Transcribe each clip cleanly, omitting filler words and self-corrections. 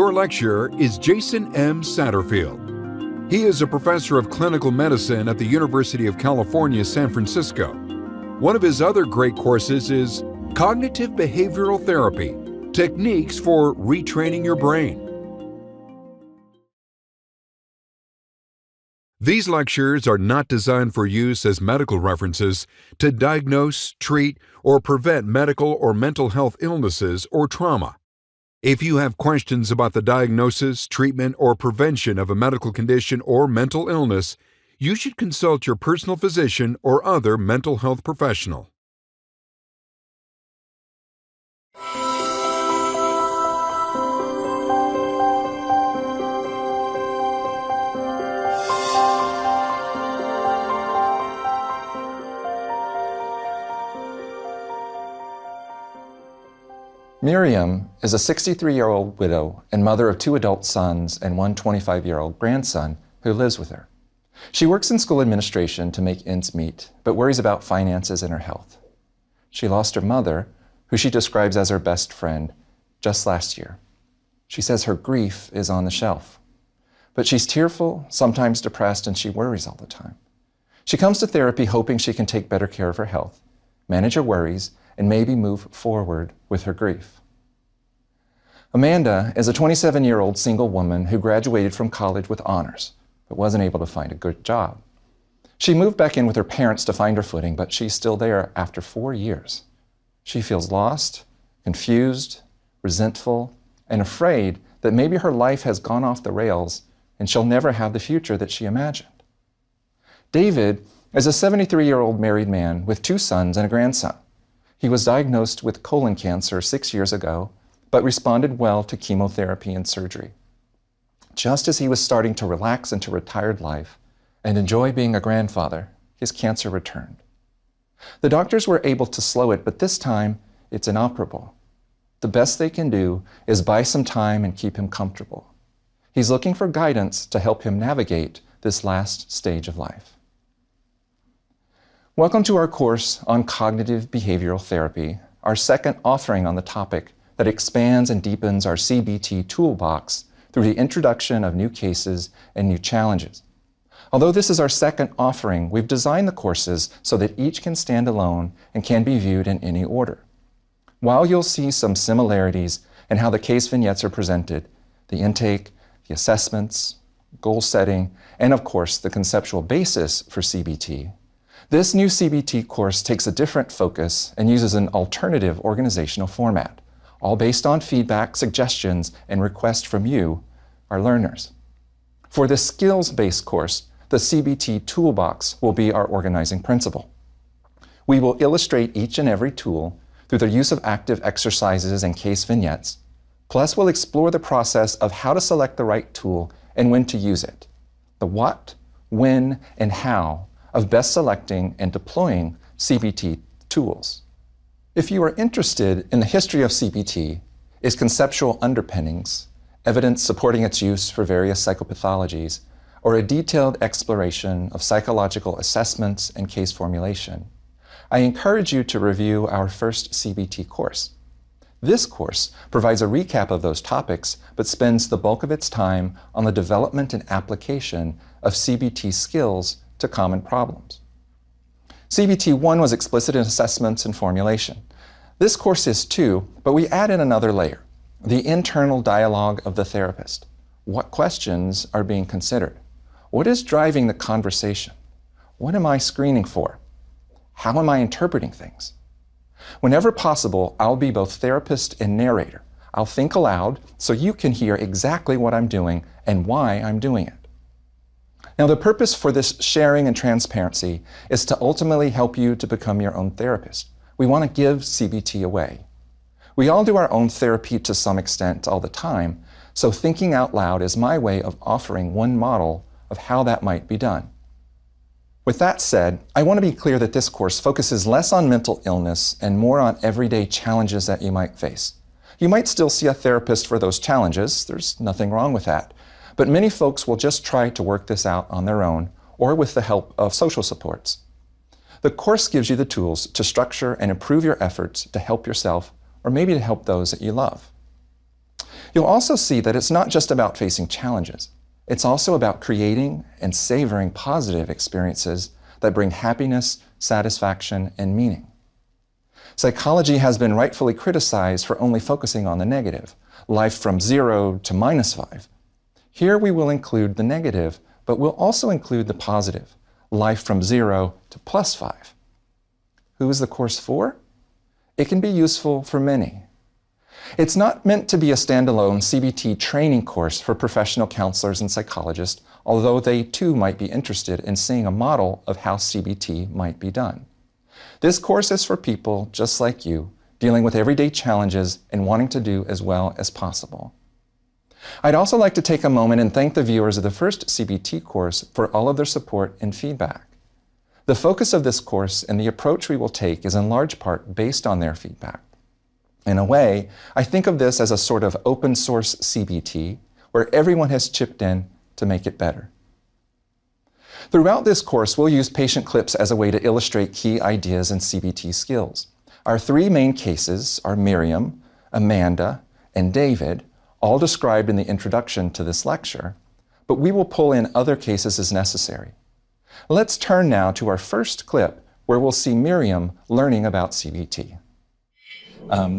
Your lecturer is Jason M. Satterfield. He is a professor of clinical medicine at the University of California, San Francisco. One of his other great courses is Cognitive Behavioral Therapy, Techniques for Retraining Your Brain. These lectures are not designed for use as medical references to diagnose, treat, or prevent medical or mental health illnesses or trauma. If you have questions about the diagnosis, treatment, or prevention of a medical condition or mental illness, you should consult your personal physician or other mental health professional. Miriam is a 63-year-old widow and mother of 2 adult sons and one 25-year-old grandson who lives with her. She works in school administration to make ends meet, but worries about finances and her health. She lost her mother, who she describes as her best friend, just last year. She says her grief is on the shelf. But she's tearful, sometimes depressed, and she worries all the time. She comes to therapy hoping she can take better care of her health, manage her worries, and maybe move forward with her grief. Amanda is a 27-year-old single woman who graduated from college with honors, but wasn't able to find a good job. She moved back in with her parents to find her footing, but she's still there after 4 years. She feels lost, confused, resentful, and afraid that maybe her life has gone off the rails and she'll never have the future that she imagined. David is a 73-year-old married man with 2 sons and a grandson. He was diagnosed with colon cancer 6 years ago, but responded well to chemotherapy and surgery. Just as he was starting to relax into retired life and enjoy being a grandfather, his cancer returned. The doctors were able to slow it, but this time it's inoperable. The best they can do is buy some time and keep him comfortable. He's looking for guidance to help him navigate this last stage of life. Welcome to our course on Cognitive Behavioral Therapy, our second offering on the topic that expands and deepens our CBT toolbox through the introduction of new cases and new challenges. Although this is our second offering, we've designed the courses so that each can stand alone and can be viewed in any order. While you'll see some similarities in how the case vignettes are presented, the intake, the assessments, goal setting, and of course the conceptual basis for CBT, this new CBT course takes a different focus and uses an alternative organizational format, all based on feedback, suggestions, and requests from you, our learners. For this skills-based course, the CBT Toolbox will be our organizing principle. We will illustrate each and every tool through the use of active exercises and case vignettes, plus we'll explore the process of how to select the right tool and when to use it, the what, when, and how of best selecting and deploying CBT tools. If you are interested in the history of CBT, its conceptual underpinnings, evidence supporting its use for various psychopathologies, or a detailed exploration of psychological assessments and case formulation, I encourage you to review our first CBT course. This course provides a recap of those topics, but spends the bulk of its time on the development and application of CBT skills to common problems. CBT 1 was explicit in assessments and formulation. This course is too, but we add in another layer, the internal dialogue of the therapist. What questions are being considered? What is driving the conversation? What am I screening for? How am I interpreting things? Whenever possible, I'll be both therapist and narrator. I'll think aloud so you can hear exactly what I'm doing and why I'm doing it. Now, the purpose for this sharing and transparency is to ultimately help you to become your own therapist. We want to give CBT away. We all do our own therapy to some extent all the time, so thinking out loud is my way of offering one model of how that might be done. With that said, I want to be clear that this course focuses less on mental illness and more on everyday challenges that you might face. You might still see a therapist for those challenges. There's nothing wrong with that. But many folks will just try to work this out on their own or with the help of social supports. The course gives you the tools to structure and improve your efforts to help yourself or maybe to help those that you love. You'll also see that it's not just about facing challenges. It's also about creating and savoring positive experiences that bring happiness, satisfaction, and meaning. Psychology has been rightfully criticized for only focusing on the negative, life from 0 to -5. Here we will include the negative, but we'll also include the positive, life from 0 to +5. Who is the course for? It can be useful for many. It's not meant to be a standalone CBT training course for professional counselors and psychologists, although they too might be interested in seeing a model of how CBT might be done. This course is for people just like you, dealing with everyday challenges and wanting to do as well as possible. I'd also like to take a moment and thank the viewers of the first CBT course for all of their support and feedback. The focus of this course and the approach we will take is in large part based on their feedback. In a way, I think of this as a sort of open source CBT where everyone has chipped in to make it better. Throughout this course, we'll use patient clips as a way to illustrate key ideas and CBT skills. Our 3 main cases are Miriam, Amanda, and David, all described in the introduction to this lecture, but we will pull in other cases as necessary. Let's turn now to our first clip where we'll see Miriam learning about CBT.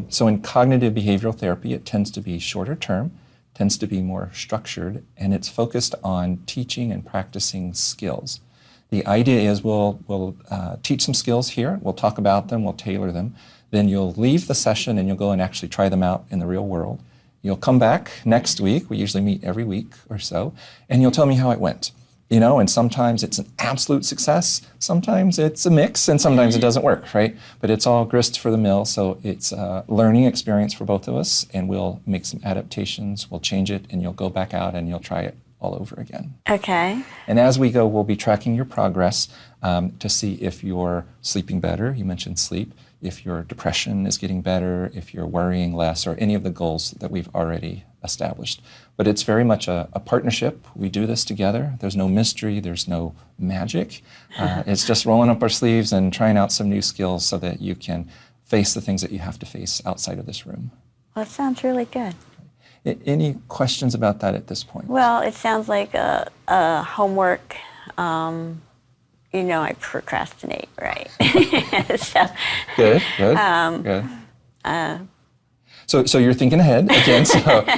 So in cognitive behavioral therapy, it tends to be shorter term, tends to be more structured, and it's focused on teaching and practicing skills. The idea is we'll teach some skills here, we'll talk about them, we'll tailor them, then you'll leave the session and you'll go and actually try them out in the real world. You'll come back next week, we usually meet every week or so, and you'll tell me how it went. You know, and sometimes it's an absolute success, sometimes it's a mix, and sometimes it doesn't work, right? But it's all grist for the mill, so it's a learning experience for both of us, and we'll make some adaptations, we'll change it, and you'll go back out and you'll try it all over again. Okay. And as we go, we'll be tracking your progress to see if you're sleeping better, you mentioned sleep, if your depression is getting better, if you're worrying less, or any of the goals that we've already established. But it's very much a partnership. We do this together. There's no mystery, there's no magic. It's just rolling up our sleeves and trying out some new skills so that you can face the things that you have to face outside of this room. Well, it sounds really good. Any questions about that at this point? Well, it sounds like a homework. You know, I procrastinate, right? So, good. So you're thinking ahead again.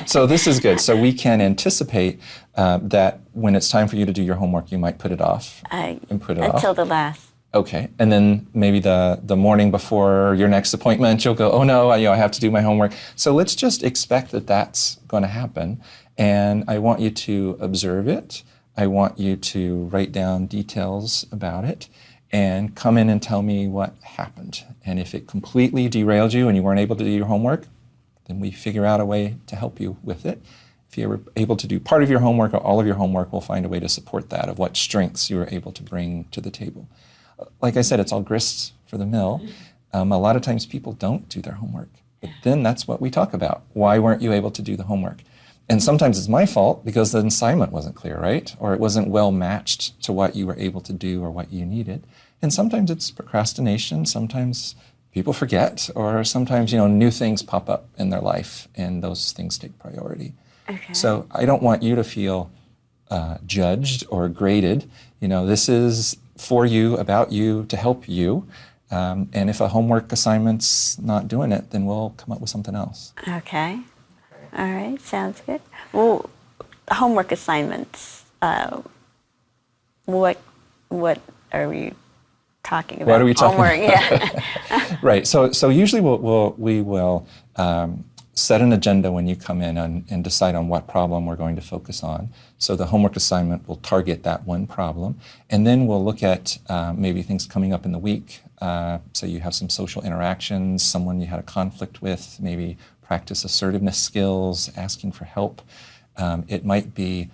So this is good. So we can anticipate that when it's time for you to do your homework, you might put it off and put it off until the last. Okay, and then maybe the morning before your next appointment, you'll go, oh no, I have to do my homework. So let's just expect that that's going to happen, and I want you to observe it. I want you to write down details about it and come in and tell me what happened. And if it completely derailed you and you weren't able to do your homework, then we figure out a way to help you with it. If you were able to do part of your homework or all of your homework, we'll find a way to support that, of what strengths you were able to bring to the table. Like I said, it's all grist for the mill. A lot of times people don't do their homework, but then that's what we talk about. Why weren't you able to do the homework? And sometimes it's my fault because the assignment wasn't clear, right? Or it wasn't well matched to what you were able to do or what you needed. And sometimes it's procrastination, sometimes people forget, or sometimes, new things pop up in their life and those things take priority. Okay. So I don't want you to feel judged or graded. This is for you, about you, to help you. And if a homework assignment's not doing it, then we'll come up with something else. Okay. All right, sounds good. Well, homework assignments, what are we talking about? What are we talking homework, about? Yeah. Right, so usually we will set an agenda when you come in and decide on what problem we're going to focus on. So the homework assignment will target that one problem, and then we'll look at maybe things coming up in the week. So you have some social interactions, someone you had a conflict with, maybe practice assertiveness skills, asking for help. It might be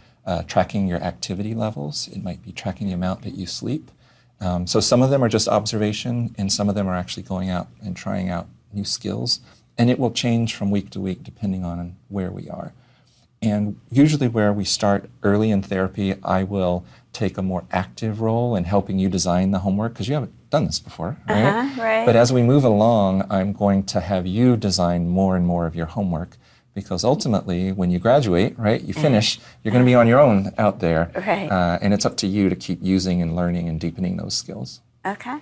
tracking your activity levels. It might be tracking the amount that you sleep. So some of them are just observation, and some of them are actually going out and trying out new skills. And it will change from week to week depending on where we are. And usually where we start early in therapy, I will take a more active role in helping you design the homework, because you haven't done this before, right? Right. But as we move along, I'm going to have you design more and more of your homework, Because ultimately, when you graduate, right, you finish, you're going to be on your own out there. Right. And it's up to you to keep using and learning and deepening those skills. Okay. All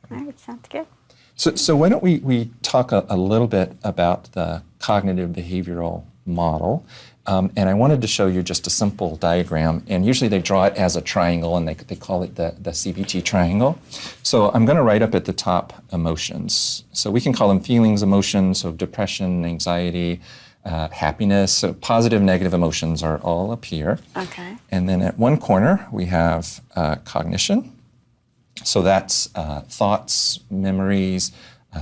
right, sounds good. So why don't we talk a little bit about the cognitive behavioral model. And I wanted to show you just a simple diagram. And usually they draw it as a triangle, and they call it the CBT triangle. So I'm going to write up at the top emotions. So we can call them feelings, emotions, so depression, anxiety, happiness. So positive, negative emotions are all up here. Okay. And then at one corner, we have cognition. So that's thoughts, memories,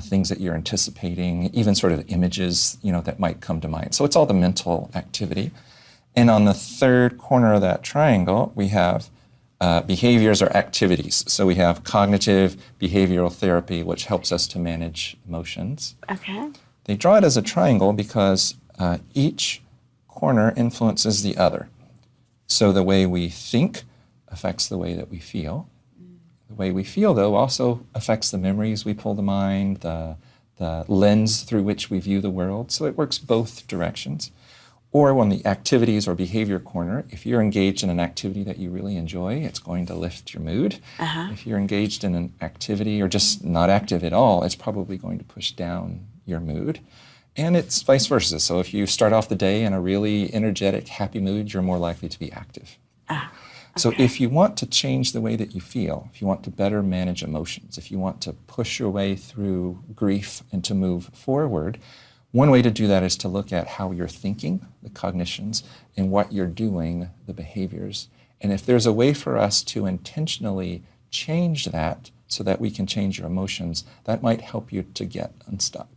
things that you're anticipating, even sort of images, that might come to mind. So it's all the mental activity. And on the third corner of that triangle, we have behaviors or activities. So we have cognitive behavioral therapy, which helps us to manage emotions. Okay. They draw it as a triangle because each corner influences the other. So the way we think affects the way that we feel. The way we feel, though, also affects the memories we pull to mind, the lens through which we view the world. So it works both directions. Or on the activities or behavior corner, if you're engaged in an activity that you really enjoy, it's going to lift your mood. If you're engaged in an activity or just not active at all, it's probably going to push down your mood. And it's vice versa. So if you start off the day in a really energetic, happy mood, you're more likely to be active. So if you want to change the way that you feel, if you want to better manage emotions, if you want to push your way through grief and to move forward, one way to do that is to look at how you're thinking, the cognitions, and what you're doing, the behaviors. And if there's a way for us to intentionally change that so that we can change your emotions, that might help you to get unstuck.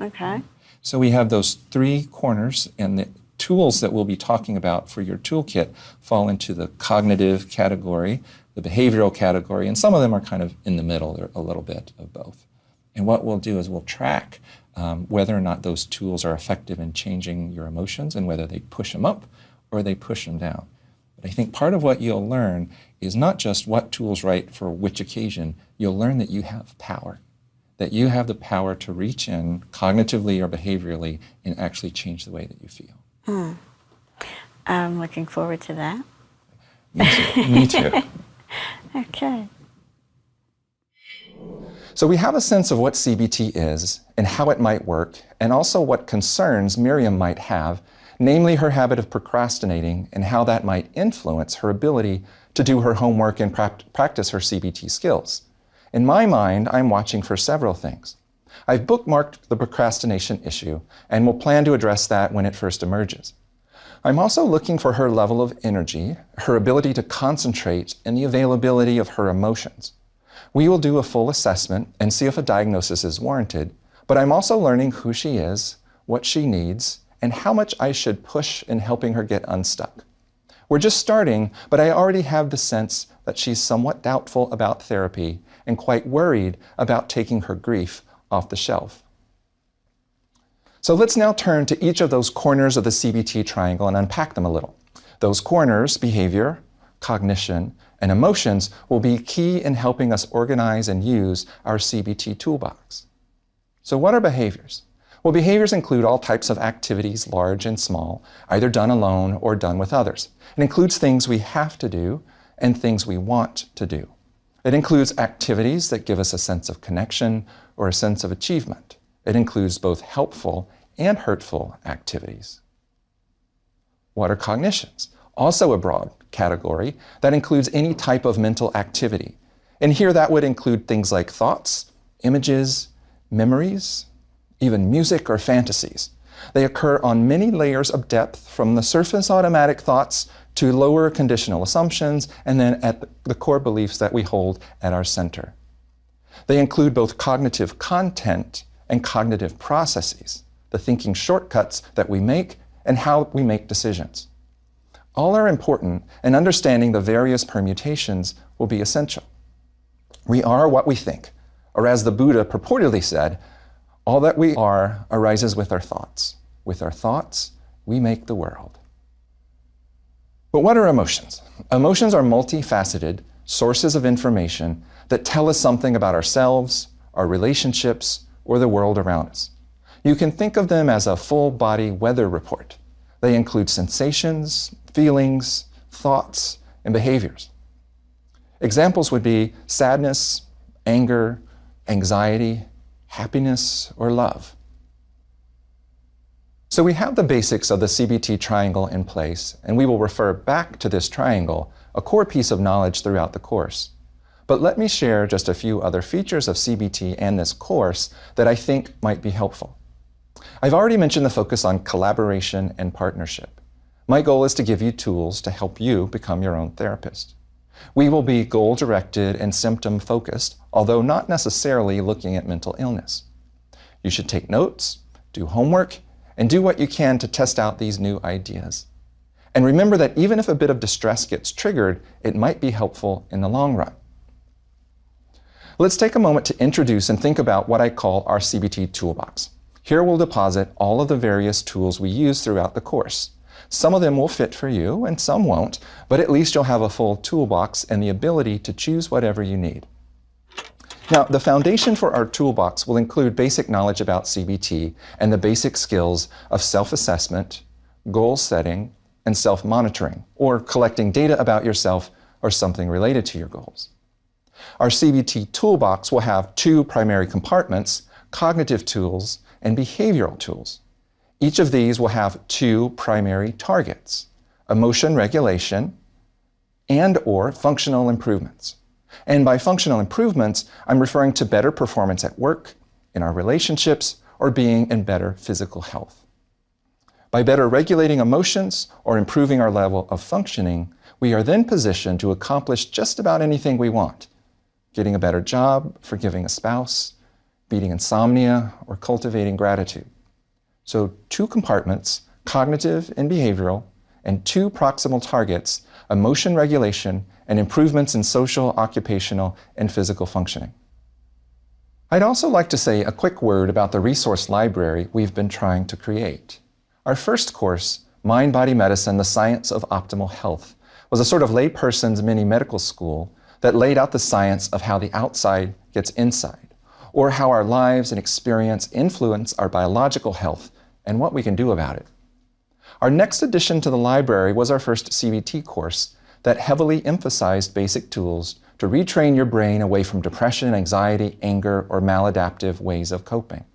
Okay. So we have those three corners, and the tools that we'll be talking about for your toolkit fall into the cognitive category, the behavioral category, and some of them are kind of in the middle. They're a little bit of both. And what we'll do is we'll track whether or not those tools are effective in changing your emotions and whether they push them up or they push them down. But I think part of what you'll learn is not just what tools right for which occasion. You'll learn that you have power, that you have the power to reach in cognitively or behaviorally and actually change the way that you feel. I'm looking forward to that. Me too. Okay. So we have a sense of what CBT is and how it might work, and also what concerns Miriam might have, namely her habit of procrastinating and how that might influence her ability to do her homework and practice her CBT skills. In my mind, I'm watching for several things. I've bookmarked the procrastination issue and will plan to address that when it first emerges. I'm also looking for her level of energy, her ability to concentrate, and the availability of her emotions. We will do a full assessment and see if a diagnosis is warranted, but I'm also learning who she is, what she needs, and how much I should push in helping her get unstuck. We're just starting, but I already have the sense that she's somewhat doubtful about therapy and quite worried about taking her grief off the shelf. So let's now turn to each of those corners of the CBT triangle and unpack them a little. Those corners, behavior, cognition, and emotions, will be key in helping us organize and use our CBT toolbox. So what are behaviors? Well, behaviors include all types of activities, large and small, either done alone or done with others. It includes things we have to do and things we want to do. It includes activities that give us a sense of connection or a sense of achievement. It includes both helpful and hurtful activities. What are cognitions? Also a broad category that includes any type of mental activity. And here that would include things like thoughts, images, memories, even music or fantasies. They occur on many layers of depth, from the surface automatic thoughts to lower conditional assumptions, and then at the core beliefs that we hold at our center. They include both cognitive content and cognitive processes, the thinking shortcuts that we make and how we make decisions. All are important, and understanding the various permutations will be essential. We are what we think, or as the Buddha purportedly said, all that we are arises with our thoughts. With our thoughts, we make the world. But what are emotions? Emotions are multifaceted sources of information that tell us something about ourselves, our relationships, or the world around us. You can think of them as a full-body weather report. They include sensations, feelings, thoughts, and behaviors. Examples would be sadness, anger, anxiety, happiness, or love. So we have the basics of the CBT triangle in place, and we will refer back to this triangle, a core piece of knowledge throughout the course. But let me share just a few other features of CBT and this course that I think might be helpful. I've already mentioned the focus on collaboration and partnership. My goal is to give you tools to help you become your own therapist. We will be goal-directed and symptom-focused, although not necessarily looking at mental illness. You should take notes, do homework, and do what you can to test out these new ideas. And remember that even if a bit of distress gets triggered, it might be helpful in the long run. Let's take a moment to introduce and think about what I call our CBT toolbox. Here we'll deposit all of the various tools we use throughout the course. Some of them will fit for you and some won't, but at least you'll have a full toolbox and the ability to choose whatever you need. Now, the foundation for our toolbox will include basic knowledge about CBT and the basic skills of self-assessment, goal setting, and self-monitoring, or collecting data about yourself or something related to your goals. Our CBT toolbox will have two primary compartments, cognitive tools and behavioral tools. Each of these will have two primary targets, emotion regulation and/or functional improvements. And by functional improvements, I'm referring to better performance at work, in our relationships, or being in better physical health. By better regulating emotions or improving our level of functioning, we are then positioned to accomplish just about anything we want. Getting a better job, forgiving a spouse, beating insomnia, or cultivating gratitude. So two compartments, cognitive and behavioral, and two proximal targets, emotion regulation and improvements in social, occupational, and physical functioning. I'd also like to say a quick word about the resource library we've been trying to create. Our first course, Mind Body Medicine, the Science of Optimal Health, was a sort of layperson's mini medical school that laid out the science of how the outside gets inside, or how our lives and experience influence our biological health and what we can do about it. Our next addition to the library was our first CBT course that heavily emphasized basic tools to retrain your brain away from depression, anxiety, anger, or maladaptive ways of coping.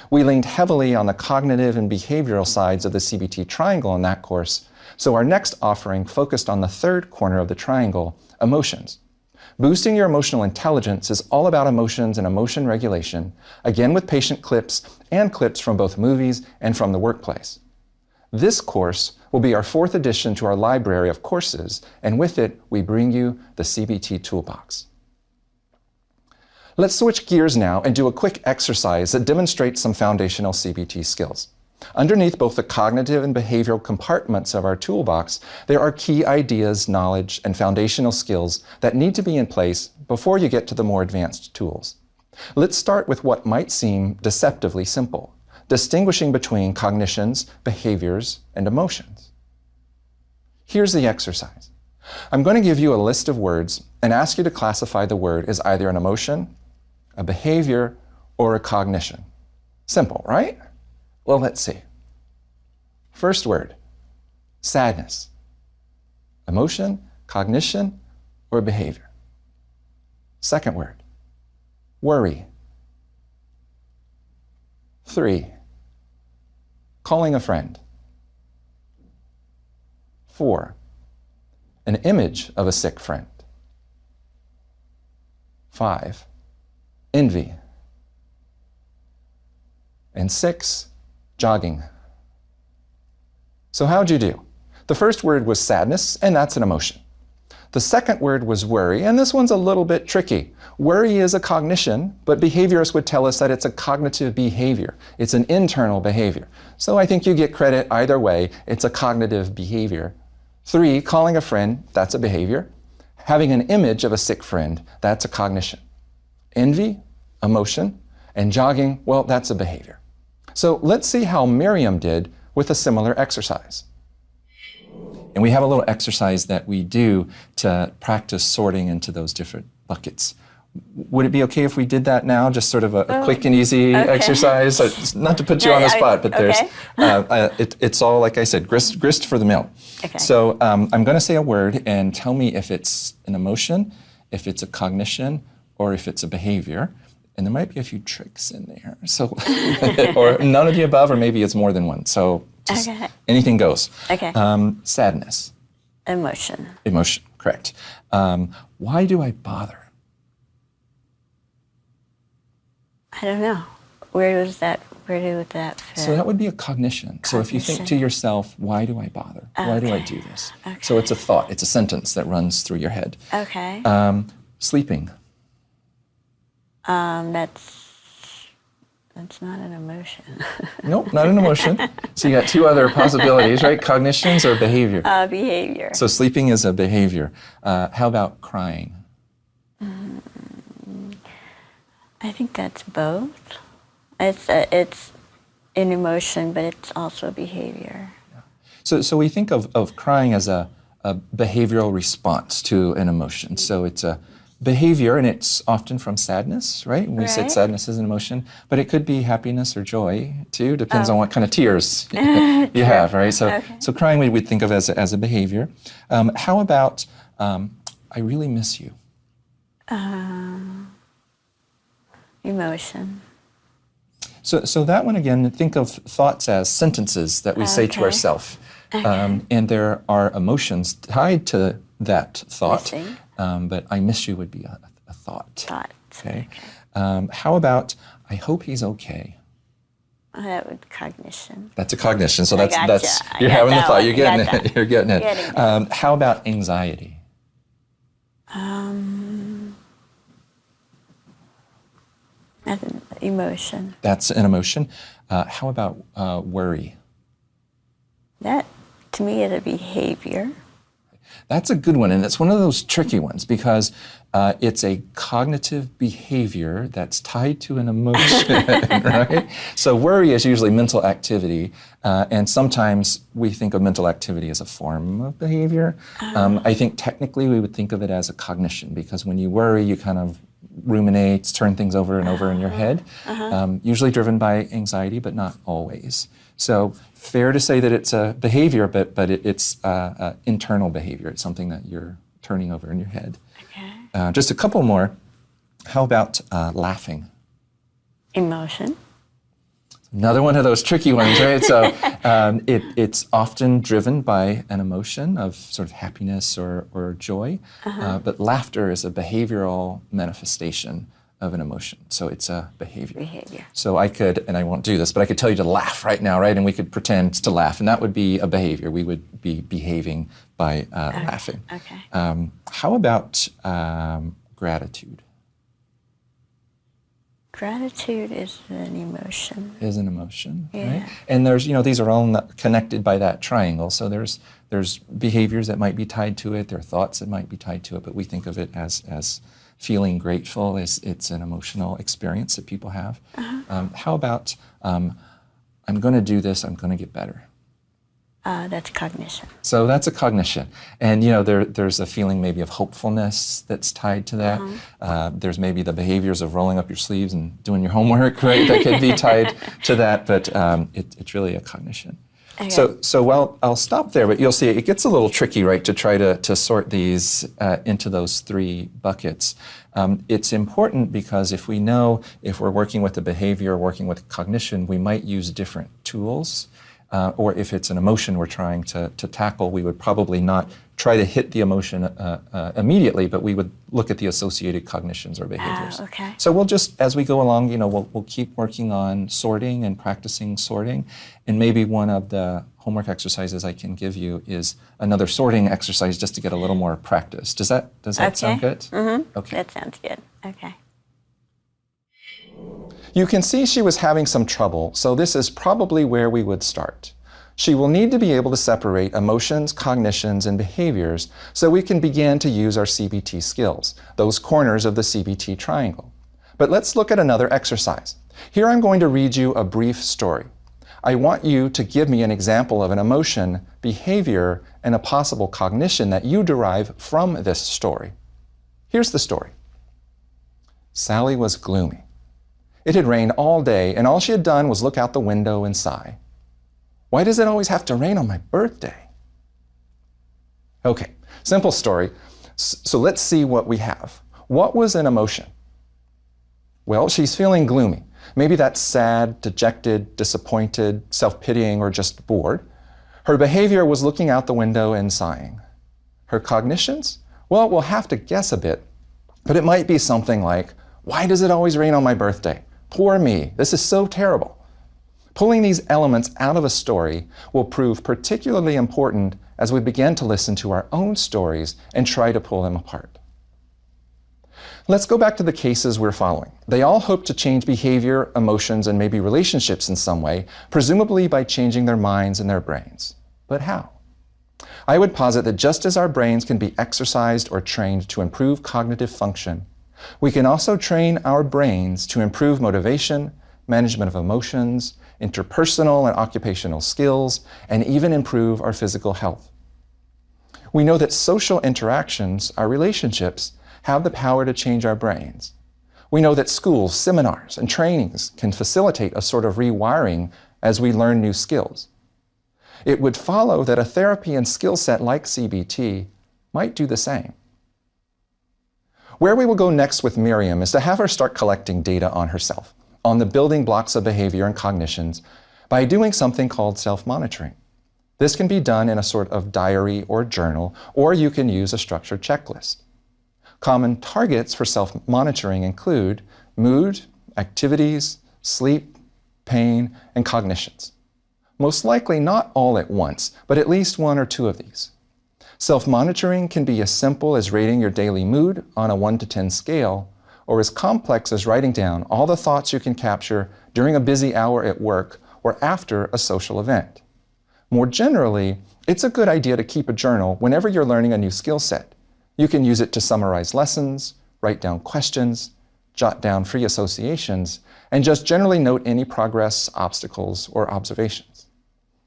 We leaned heavily on the cognitive and behavioral sides of the CBT triangle in that course, so our next offering focused on the third corner of the triangle, emotions. Boosting your emotional intelligence is all about emotions and emotion regulation, again with patient clips and clips from both movies and from the workplace. This course will be our fourth addition to our library of courses, and with it, we bring you the CBT Toolbox. Let's switch gears now and do a quick exercise that demonstrates some foundational CBT skills. Underneath both the cognitive and behavioral compartments of our toolbox, there are key ideas, knowledge, and foundational skills that need to be in place before you get to the more advanced tools. Let's start with what might seem deceptively simple, distinguishing between cognitions, behaviors, and emotions. Here's the exercise. I'm going to give you a list of words and ask you to classify the word as either an emotion, a behavior, or a cognition. Simple, right? Well, let's see. First word, sadness. Emotion, cognition, or behavior. Second word, worry. 3, calling a friend. 4, an image of a sick friend. 5, envy. And 6, jogging. So how'd you do? The first word was sadness, and that's an emotion. The second word was worry, and this one's a little bit tricky. Worry is a cognition, but behaviorists would tell us that it's a cognitive behavior. It's an internal behavior. So I think you get credit either way. It's a cognitive behavior. 3, calling a friend, that's a behavior. Having an image of a sick friend, that's a cognition. Envy, emotion, and jogging, well, that's a behavior. So let's see how Miriam did with a similar exercise. And we have a little exercise that we do to practice sorting into those different buckets. Would it be okay if we did that now? Just sort of a quick and easy exercise? Not to put you on the spot, but there's, it's all, like I said, grist for the mill. Okay. So I'm going to say a word and tell me if it's an emotion, if it's a cognition, or if it's a behavior. And there might be a few tricks in there. So, or none of the above, or maybe it's more than one. So just anything goes. Okay. Sadness. Emotion. Emotion, correct. Why do I bother? I don't know. Where did that fit? So that would be a cognition. So if you think to yourself, why do I bother? Why do I do this? Okay. So it's a thought, it's a sentence that runs through your head. Okay. Sleeping. That's not an emotion. Nope, not an emotion. So you got two other possibilities, right? Cognitions or behavior? Behavior. So sleeping is a behavior. How about crying? I think that's both. It's an emotion, but it's also a behavior. So we think of crying as a behavioral response to an emotion. So it's a behavior, and it's often from sadness, right? We said sadness is an emotion, but it could be happiness or joy too. Depends on what kind of tears you have, right? So so crying we would think of as a behavior. How about I really miss you? Emotion. So that one again, think of thoughts as sentences that we say to ourselves. And there are emotions tied to that thought. But I miss you would be a thought. Okay. How about I hope he's okay? That would cognition. That's a cognition. So that's you're having the thought. You're getting it. You're getting it. How about anxiety? That's an emotion. That's an emotion. How about worry? That, to me, is a behavior. That's a good one, and it's one of those tricky ones because it's a cognitive behavior that's tied to an emotion, right? So worry is usually mental activity, and sometimes we think of mental activity as a form of behavior. I think technically we would think of it as a cognition because when you worry, you kind of ruminate, turn things over and over in your head, usually driven by anxiety, but not always. So fair to say that it's a behavior, but it's internal behavior. It's something that you're turning over in your head. Okay. Just a couple more. How about laughing? Emotion. Another one of those tricky ones, right? So it's often driven by an emotion of sort of happiness or joy, but laughter is a behavioral manifestation of an emotion. So it's a behavior. So I could, and I won't do this, but I could tell you to laugh right now, right? And we could pretend to laugh, and that would be a behavior. We would be behaving by laughing. Okay. How about gratitude? Gratitude is an emotion. Is an emotion, right? And there's, these are all connected by that triangle. So there's behaviors that might be tied to it. There are thoughts that might be tied to it, but we think of it as feeling grateful. It's an emotional experience that people have. How about I'm going to do this, I'm going to get better? That's cognition. So that's a cognition. And there's a feeling maybe of hopefulness that's tied to that. There's maybe the behaviors of rolling up your sleeves and doing your homework, right? That could be tied to that, but it's really a cognition. Okay. So I'll stop there, but you'll see it gets a little tricky, right, to try to sort these into those three buckets. It's important because if we're working with a behavior, working with cognition, we might use different tools. Or if it's an emotion we're trying to tackle, we would probably not try to hit the emotion immediately, but we would look at the associated cognitions or behaviors. Okay. So we'll just, as we go along, we'll keep working on sorting and practicing sorting. And maybe one of the homework exercises I can give you is another sorting exercise just to get a little more practice. Does that sound good? Mm-hmm. Okay. That sounds good. Okay. You can see she was having some trouble, so this is probably where we would start. She will need to be able to separate emotions, cognitions, and behaviors so we can begin to use our CBT skills, those corners of the CBT triangle. But let's look at another exercise. Here I'm going to read you a brief story. I want you to give me an example of an emotion, behavior, and a possible cognition that you derive from this story. Here's the story. Sally was gloomy. It had rained all day, and all she had done was look out the window and sigh. Why does it always have to rain on my birthday? Okay, simple story. So let's see what we have. What was an emotion? Well, she's feeling gloomy. Maybe that's sad, dejected, disappointed, self-pitying, or just bored. Her behavior was looking out the window and sighing. Her cognitions? Well, we'll have to guess a bit, but it might be something like, why does it always rain on my birthday? Poor me, this is so terrible. Pulling these elements out of a story will prove particularly important as we begin to listen to our own stories and try to pull them apart. Let's go back to the cases we're following. They all hope to change behavior, emotions, and maybe relationships in some way, presumably by changing their minds and their brains. But how? I would posit that just as our brains can be exercised or trained to improve cognitive function, we can also train our brains to improve motivation, management of emotions, interpersonal and occupational skills, and even improve our physical health. We know that social interactions, our relationships, have the power to change our brains. We know that schools, seminars, and trainings can facilitate a sort of rewiring as we learn new skills. It would follow that a therapy and skill set like CBT might do the same. Where we will go next with Miriam is to have her start collecting data on herself, on the building blocks of behavior and cognitions, by doing something called self-monitoring. This can be done in a sort of diary or journal, or you can use a structured checklist. Common targets for self-monitoring include mood, activities, sleep, pain, and cognitions. Most likely not all at once, but at least one or two of these. Self-monitoring can be as simple as rating your daily mood on a 1 to 10 scale, or as complex as writing down all the thoughts you can capture during a busy hour at work or after a social event. More generally, it's a good idea to keep a journal whenever you're learning a new skill set. You can use it to summarize lessons, write down questions, jot down free associations, and just generally note any progress, obstacles, or observations.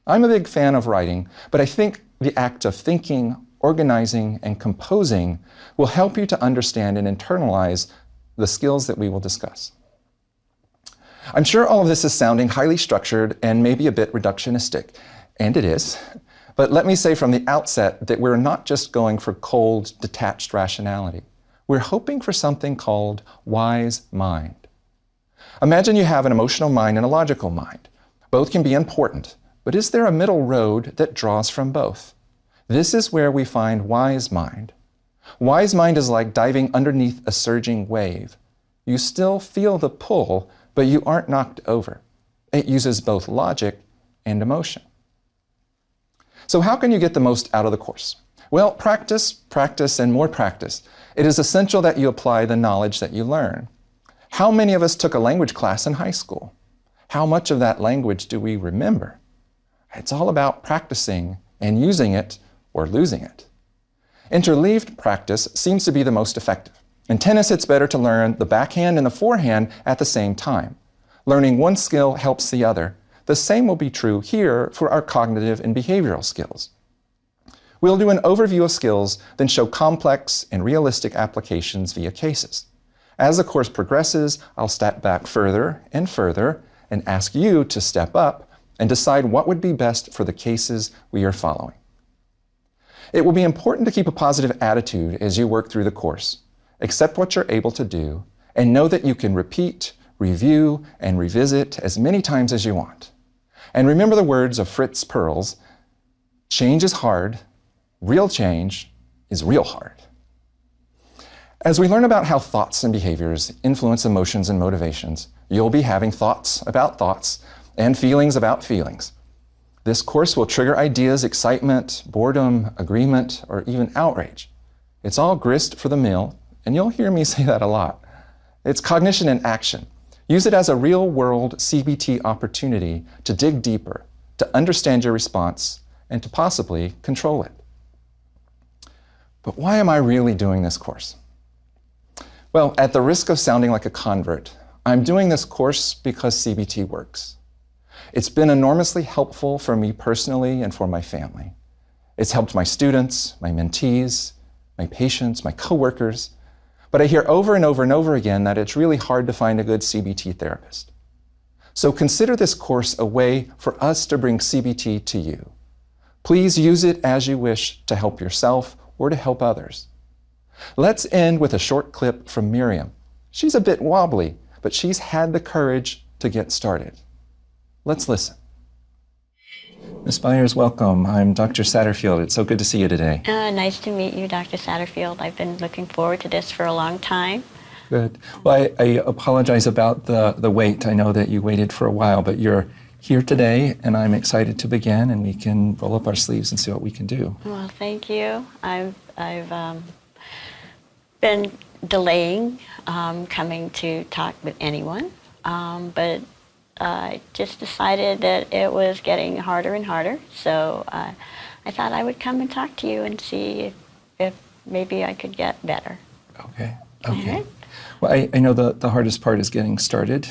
I'm a big fan of writing, but I think the act of thinking, organizing, and composing will help you to understand and internalize the skills that we will discuss. I'm sure all of this is sounding highly structured and maybe a bit reductionistic, and it is. But let me say from the outset that we're not just going for cold, detached rationality. We're hoping for something called wise mind. Imagine you have an emotional mind and a logical mind. Both can be important, but is there a middle road that draws from both? This is where we find wise mind. Wise mind is like diving underneath a surging wave. You still feel the pull, but you aren't knocked over. It uses both logic and emotion. So how can you get the most out of the course? Well, practice, practice, and more practice. It is essential that you apply the knowledge that you learn. How many of us took a language class in high school? How much of that language do we remember? It's all about practicing and using it or losing it. Interleaved practice seems to be the most effective. In tennis, it's better to learn the backhand and the forehand at the same time. Learning one skill helps the other. The same will be true here for our cognitive and behavioral skills. We'll do an overview of skills, then show complex and realistic applications via cases. As the course progresses, I'll step back further and further and ask you to step up and decide what would be best for the cases we are following. It will be important to keep a positive attitude as you work through the course. Accept what you're able to do and know that you can repeat, review, and revisit as many times as you want. And remember the words of Fritz Perls, change is hard, real change is real hard. As we learn about how thoughts and behaviors influence emotions and motivations, you'll be having thoughts and feelings about feelings. This course will trigger ideas, excitement, boredom, agreement, or even outrage. It's all grist for the mill, and you'll hear me say that a lot. It's cognition in action. Use it as a real-world CBT opportunity to dig deeper, to understand your response, and to possibly control it. But why am I really doing this course? Well, at the risk of sounding like a convert, I'm doing this course because CBT works. It's been enormously helpful for me personally and for my family. It's helped my students, my mentees, my patients, my coworkers. But I hear over and over and over again that it's really hard to find a good CBT therapist. So consider this course a way for us to bring CBT to you. Please use it as you wish to help yourself or to help others. Let's end with a short clip from Miriam. She's a bit wobbly, but she's had the courage to get started. Let's listen. Ms. Byers, welcome. I'm Dr. Satterfield. It's so good to see you today. Nice to meet you, Dr. Satterfield. I've been looking forward to this for a long time. Good. Well, I apologize about the wait. I know that you waited for a while, but you're here today, and I'm excited to begin, and we can roll up our sleeves and see what we can do. Well, thank you. I've been delaying coming to talk with anyone, but I just decided that it was getting harder and harder, so I thought I would come and talk to you and see if maybe I could get better. Okay. Okay. All right. Well, I know the hardest part is getting started,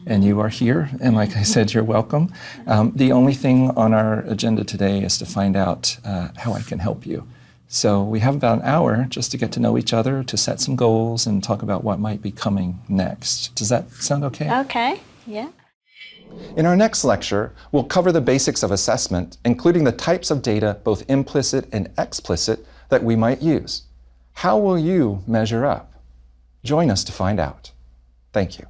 and you are here, and like I said, you're welcome. The only thing on our agenda today is to find out how I can help you. So we have about an hour just to get to know each other, to set some goals, and talk about what might be coming next. Does that sound okay? Okay, yeah. In our next lecture, we'll cover the basics of assessment, including the types of data, both implicit and explicit, that we might use. How will you measure up? Join us to find out. Thank you.